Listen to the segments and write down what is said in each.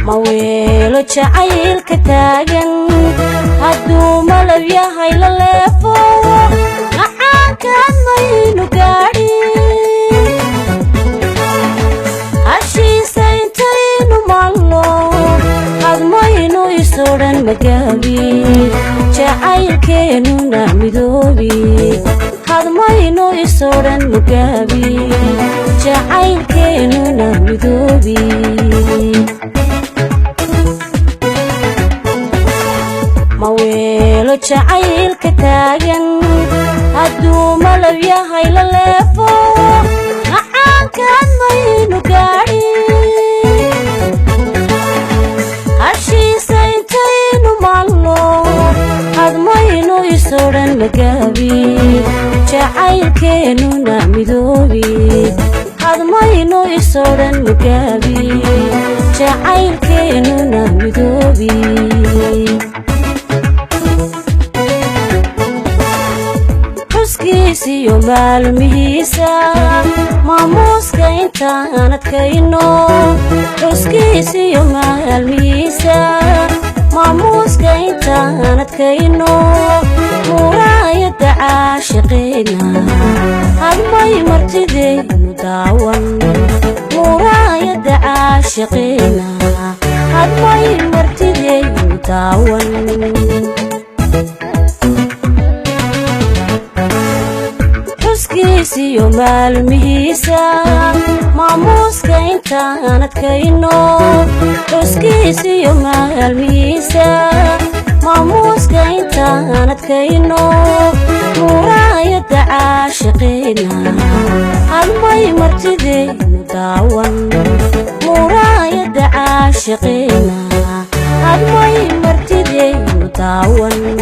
مويلو جعيل كتاجن هدو ملبيا هاي للفو معاكن ماينو قاري هشي سينتينو مالو هاد ماينو يسورن مقابي جعيل كينو نامدوبي هاد ماينو يسورن مقابي جعيل كينو نامدوبي مويلو جعيل كتاجن هدو ملبيا هاي للفو معاكن ماينو قاري هشي سينتينو مالو هاد ماينو يسورن مقابي جعيل كينو نامدوبي هاد ماينو يسورن مقابي جعيل كينو نامدوبي حسكيسيو مالمهيسا ماموسكا انتانت كينو حسكيسيو مالمهيسا ماموسكا انتانت كينو مراية عاشقينا هالماي مرتدين داون مراية عاشقينا هالماي مرتدين داون حسكيسيو مالمهيسا ماموسكا انتانت كينو حسكيسيو مالمهيسا ماموسكا انتانت كينو مراية عاشقينا هالماي مرتدين داون مراية عاشقينا هالماي مرتدين داون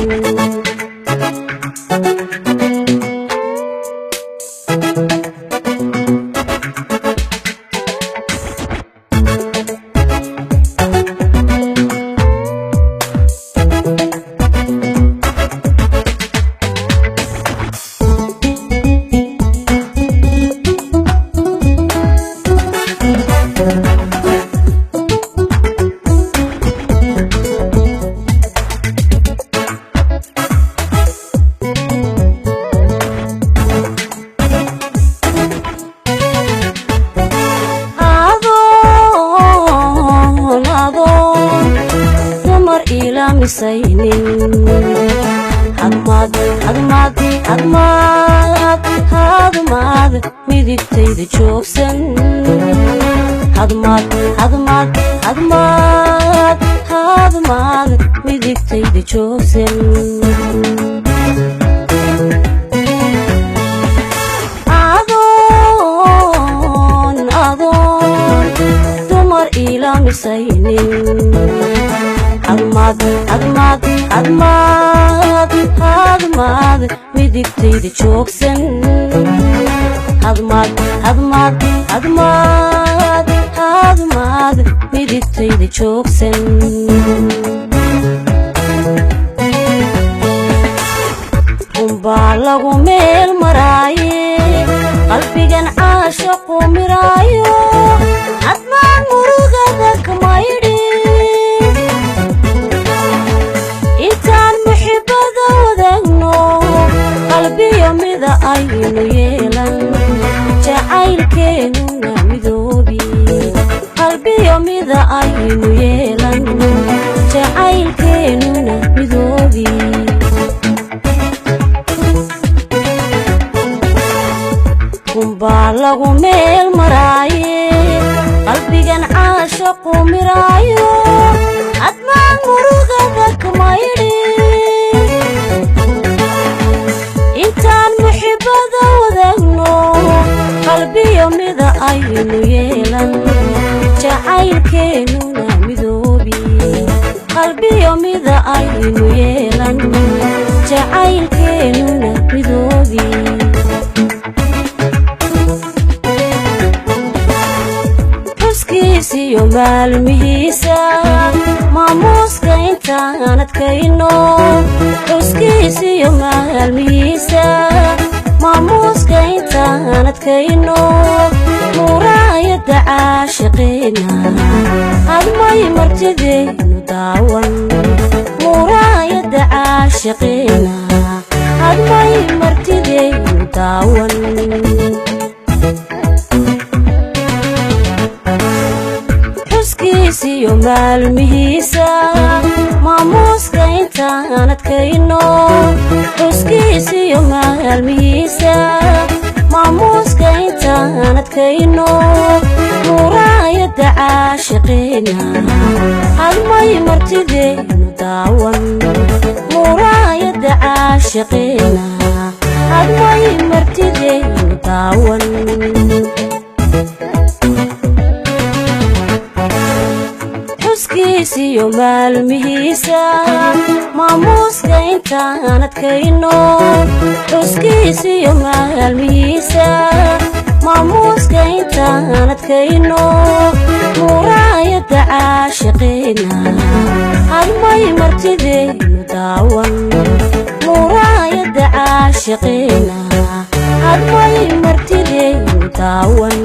هضماد ميديكتيد جوكسن هضماد ميديكتيد جوكسن أظن دمر إلى مسينين هضماد ميديكتيد جوكسن هضماد midigtayda joogsan unbaa lagu meel maraaye qalbigan caashaqu miraayo admaan murugada kamaydhi intaan muxibada wadaagno qalbiyo mida aynu yeelan jacaylkeenuna midoobi qalbiyo mida aynu yeelan jacaylkeenuna midoobi unbaa lagu meel maraaye qalbigan caashaqu miraayo admaan murugada kamaydhi intaan muxibada wadaagno qalbiyo mida aynu yeelan jacaylkeenuna midoobi qalbiyo mida aynu yeelan jacaylkeenuna midoobi xuskiisiyo maalmihiisa maamuuska intaan adkayno xuskiisiyo maalmihiisa maamuuska intaan adkayno muraayada caashiqeena admay martideynu daawan muraayada caashiqeena admay martideynu daawan xuskiisiyo maalmihiisa maamuuska intaan adkayno xuskiisiyo maalmihiisa maamuuska intaan adkayno muraayada caashiqeena admay martideynu daawan muraayada caashiqeena admay martideynu daawan xuskiisiyo maalmihiisa maamuuska intaan adkayno xuskiisiyo maalmihiisa maamuuska intaan adkayno muraayada caashiqeena admay martideynu daawan muraayada caashiqeena admay martideynu daawan